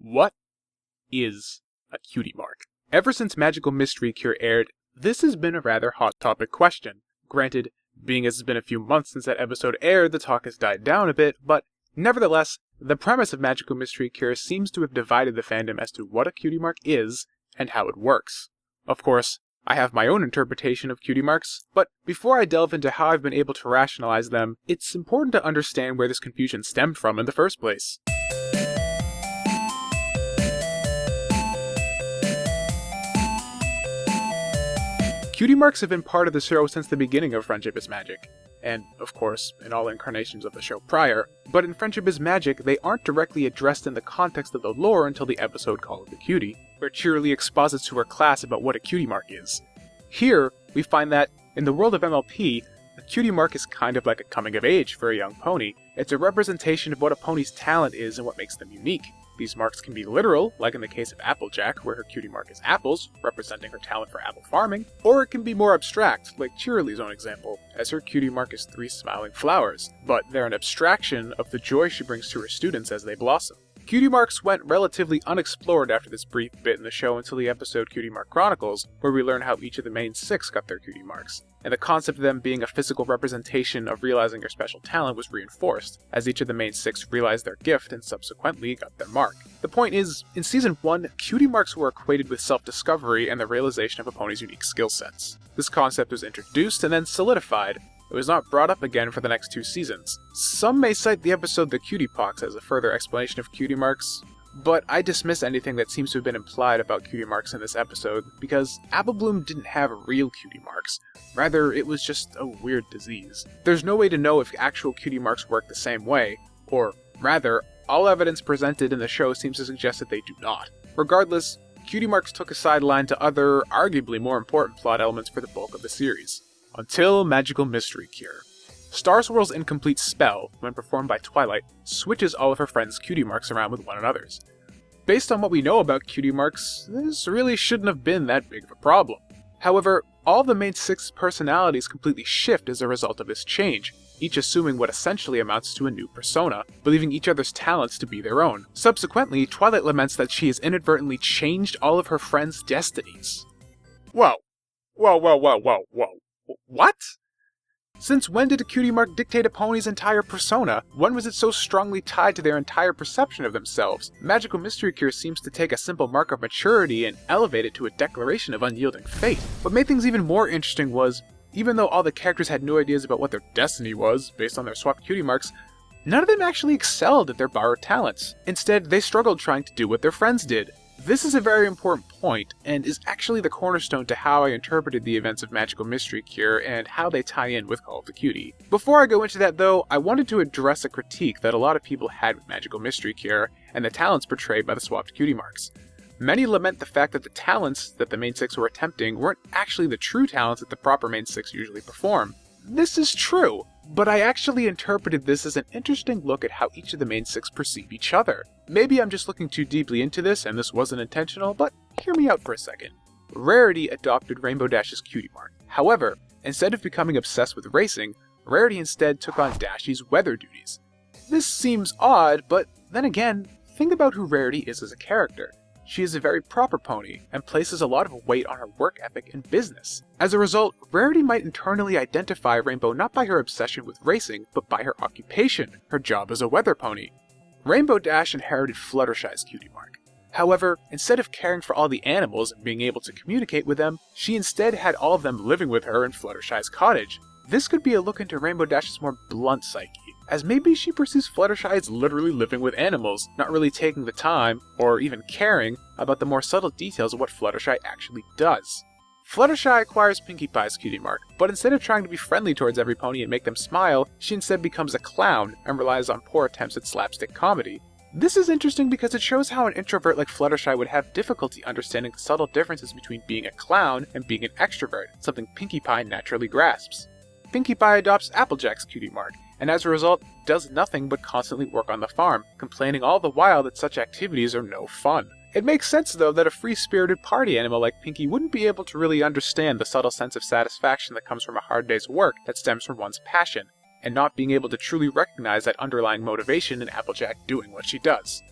What is a cutie mark? Ever since Magical Mystery Cure aired, this has been a rather hot topic question. Granted, being as it's been a few months since that episode aired, the talk has died down a bit, but nevertheless, the premise of Magical Mystery Cure seems to have divided the fandom as to what a cutie mark is and how it works. Of course, I have my own interpretation of cutie marks, but before I delve into how I've been able to rationalize them, it's important to understand where this confusion stemmed from in the first place. Cutie marks have been part of the show since the beginning of Friendship is Magic, and, of course, in all incarnations of the show prior, but in Friendship is Magic, they aren't directly addressed in the context of the lore until the episode called The Cutie, where Cheerilee exposits to her class about what a cutie mark is. Here, we find that, in the world of MLP, a cutie mark is kind of like a coming of age for a young pony. It's a representation of what a pony's talent is and what makes them unique. These marks can be literal, like in the case of Applejack, where her cutie mark is apples, representing her talent for apple farming, or it can be more abstract, like Cheerilee's own example, as her cutie mark is 3 smiling flowers, but they're an abstraction of the joy she brings to her students as they blossom. Cutie marks went relatively unexplored after this brief bit in the show until the episode Cutie Mark Chronicles, where we learn how each of the main 6 got their cutie marks, and the concept of them being a physical representation of realizing their special talent was reinforced, as each of the main 6 realized their gift and subsequently got their mark. The point is, in Season 1, cutie marks were equated with self-discovery and the realization of a pony's unique skill sets. This concept was introduced and then solidified. It was not brought up again for the next 2 seasons. Some may cite the episode The Cutie Pox as a further explanation of cutie marks, but I dismiss anything that seems to have been implied about cutie marks in this episode, because Apple Bloom didn't have real cutie marks. Rather, it was just a weird disease. There's no way to know if actual cutie marks work the same way, or rather, all evidence presented in the show seems to suggest that they do not. Regardless, cutie marks took a sideline to other, arguably more important plot elements for the bulk of the series. Until Magical Mystery Cure. Star Swirl's incomplete spell, when performed by Twilight, switches all of her friends' cutie marks around with one another's. Based on what we know about cutie marks, this really shouldn't have been that big of a problem. However, all the main 6 personalities completely shift as a result of this change, each assuming what essentially amounts to a new persona, believing each other's talents to be their own. Subsequently, Twilight laments that she has inadvertently changed all of her friends' destinies. Whoa. What? Since when did a cutie mark dictate a pony's entire persona? When was it so strongly tied to their entire perception of themselves? Magical Mystery Cure seems to take a simple mark of maturity and elevate it to a declaration of unyielding fate. What made things even more interesting was, even though all the characters had no ideas about what their destiny was, based on their swapped cutie marks, none of them actually excelled at their borrowed talents. Instead, they struggled trying to do what their friends did. This is a very important point, and is actually the cornerstone to how I interpreted the events of Magical Mystery Cure and how they tie in with Call of the Cutie. Before I go into that though, I wanted to address a critique that a lot of people had with Magical Mystery Cure and the talents portrayed by the swapped cutie marks. Many lament the fact that the talents that the main 6 were attempting weren't actually the true talents that the proper main 6 usually perform. This is true, but I actually interpreted this as an interesting look at how each of the main 6 perceive each other. Maybe I'm just looking too deeply into this and this wasn't intentional, but hear me out for a second. Rarity adopted Rainbow Dash's cutie mark. However, instead of becoming obsessed with racing, Rarity instead took on Dashy's weather duties. This seems odd, but then again, think about who Rarity is as a character. She is a very proper pony, and places a lot of weight on her work ethic and business. As a result, Rarity might internally identify Rainbow not by her obsession with racing, but by her occupation, her job as a weather pony. Rainbow Dash inherited Fluttershy's cutie mark. However, instead of caring for all the animals and being able to communicate with them, she instead had all of them living with her in Fluttershy's cottage. This could be a look into Rainbow Dash's more blunt psyche, as maybe she perceives Fluttershy as literally living with animals, not really taking the time, or even caring, about the more subtle details of what Fluttershy actually does. Fluttershy acquires Pinkie Pie's cutie mark, but instead of trying to be friendly towards every pony and make them smile, she instead becomes a clown and relies on poor attempts at slapstick comedy. This is interesting because it shows how an introvert like Fluttershy would have difficulty understanding the subtle differences between being a clown and being an extrovert, something Pinkie Pie naturally grasps. Pinkie Pie adopts Applejack's cutie mark, and as a result, does nothing but constantly work on the farm, complaining all the while that such activities are no fun. It makes sense though that a free-spirited party animal like Pinkie wouldn't be able to really understand the subtle sense of satisfaction that comes from a hard day's work that stems from one's passion, and not being able to truly recognize that underlying motivation in Applejack doing what she does.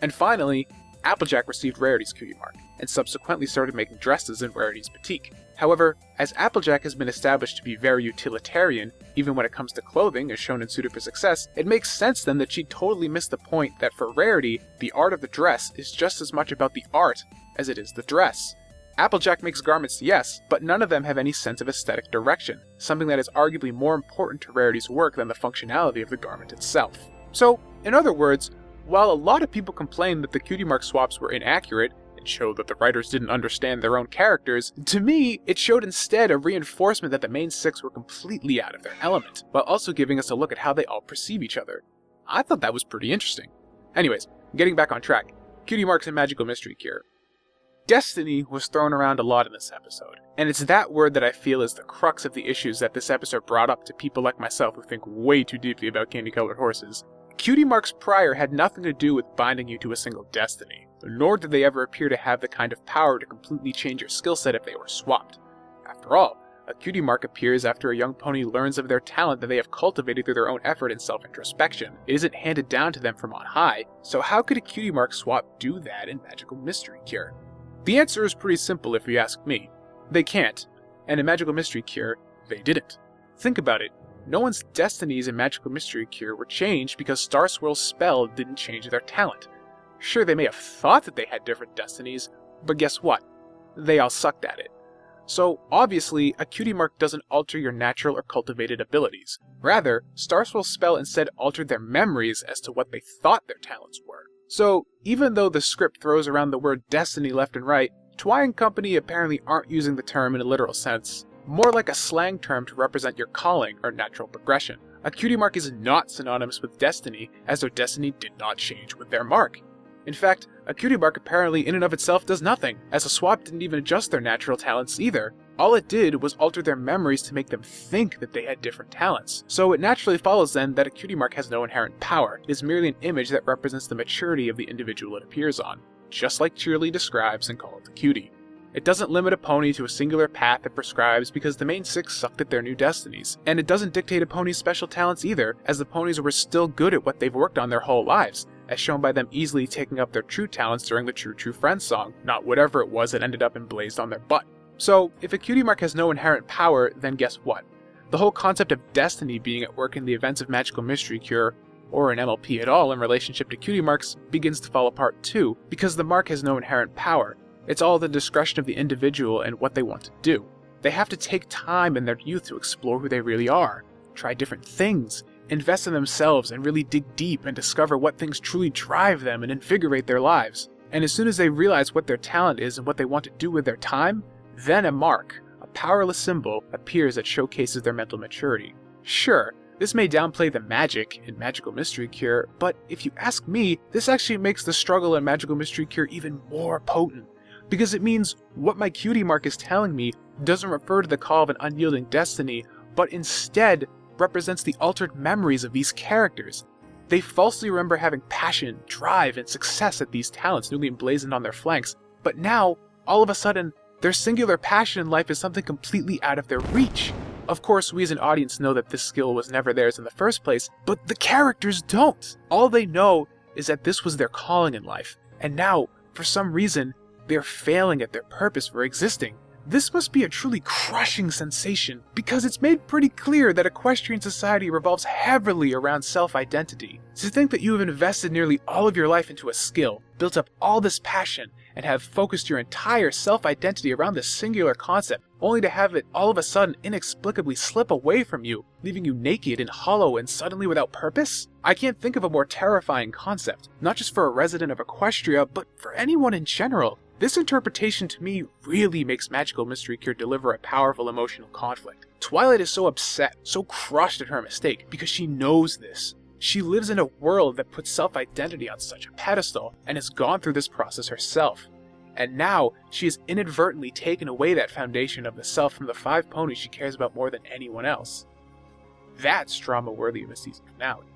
And finally, Applejack received Rarity's Cutie mark, and subsequently started making dresses in Rarity's boutique. However, as Applejack has been established to be very utilitarian, even when it comes to clothing, as shown in Suited for Success, it makes sense then that she totally missed the point that for Rarity, the art of the dress is just as much about the art as it is the dress. Applejack makes garments, yes, but none of them have any sense of aesthetic direction, something that is arguably more important to Rarity's work than the functionality of the garment itself. So, in other words, while a lot of people complain that the Cutie mark swaps were inaccurate, and showed that the writers didn't understand their own characters, to me, it showed instead a reinforcement that the main six were completely out of their element, while also giving us a look at how they all perceive each other. I thought that was pretty interesting. Anyways, getting back on track, Cutie marks and magical mystery cure. Destiny was thrown around a lot in this episode, and it's that word that I feel is the crux of the issues that this episode brought up to people like myself who think way too deeply about candy-colored horses. Cutie marks prior had nothing to do with binding you to a single destiny, nor did they ever appear to have the kind of power to completely change your skill set if they were swapped. After all, a cutie mark appears after a young pony learns of their talent that they have cultivated through their own effort and self-introspection. It isn't handed down to them from on high, so how could a cutie mark swap do that in Magical Mystery Cure? The answer is pretty simple if you ask me. They can't, and in Magical Mystery Cure, they didn't. Think about it. No one's destinies in Magical Mystery Cure were changed because Star Swirl's spell didn't change their talent. Sure, they may have thought that they had different destinies, but guess what? They all sucked at it. So, obviously, a cutie mark doesn't alter your natural or cultivated abilities. Rather, Star Swirl's spell instead altered their memories as to what they thought their talents were. So, even though the script throws around the word destiny left and right, Twy and company apparently aren't using the term in a literal sense. More like a slang term to represent your calling or natural progression. A cutie mark is not synonymous with destiny, as their destiny did not change with their mark. In fact, a cutie mark apparently in and of itself does nothing, as a swap didn't even adjust their natural talents either. All it did was alter their memories to make them think that they had different talents. So it naturally follows then that a cutie mark has no inherent power. It is merely an image that represents the maturity of the individual it appears on, just like Cheerly describes in Call of the Cutie. It doesn't limit a pony to a singular path it prescribes because the main six sucked at their new destinies. And it doesn't dictate a pony's special talents either, as the ponies were still good at what they've worked on their whole lives, as shown by them easily taking up their true talents during the True True Friends song, not whatever it was that ended up emblazed on their butt. So, if a cutie mark has no inherent power, then guess what? The whole concept of destiny being at work in the events of Magical Mystery Cure, or in MLP at all in relationship to cutie marks, begins to fall apart too, because the mark has no inherent power. It's all the discretion of the individual and what they want to do. They have to take time in their youth to explore who they really are, try different things, invest in themselves and really dig deep and discover what things truly drive them and invigorate their lives. And as soon as they realize what their talent is and what they want to do with their time, then a mark, a powerless symbol, appears that showcases their mental maturity. Sure, this may downplay the magic in Magical Mystery Cure, but if you ask me, this actually makes the struggle in Magical Mystery Cure even more potent. Because it means what my cutie mark is telling me doesn't refer to the call of an unyielding destiny, but instead represents the altered memories of these characters. They falsely remember having passion, drive, and success at these talents newly emblazoned on their flanks, but now, all of a sudden, their singular passion in life is something completely out of their reach. Of course, we as an audience know that this skill was never theirs in the first place, but the characters don't. All they know is that this was their calling in life, and now, for some reason, they're failing at their purpose for existing. This must be a truly crushing sensation, because it's made pretty clear that equestrian society revolves heavily around self-identity. To think that you have invested nearly all of your life into a skill, built up all this passion, and have focused your entire self-identity around this singular concept, only to have it all of a sudden inexplicably slip away from you, leaving you naked and hollow and suddenly without purpose? I can't think of a more terrifying concept, not just for a resident of Equestria, but for anyone in general. This interpretation to me really makes Magical Mystery Cure deliver a powerful emotional conflict. Twilight is so upset, so crushed at her mistake, because she knows this. She lives in a world that puts self-identity on such a pedestal, and has gone through this process herself. And now, she has inadvertently taken away that foundation of the self from the 5 ponies she cares about more than anyone else. That's drama worthy of a season finale.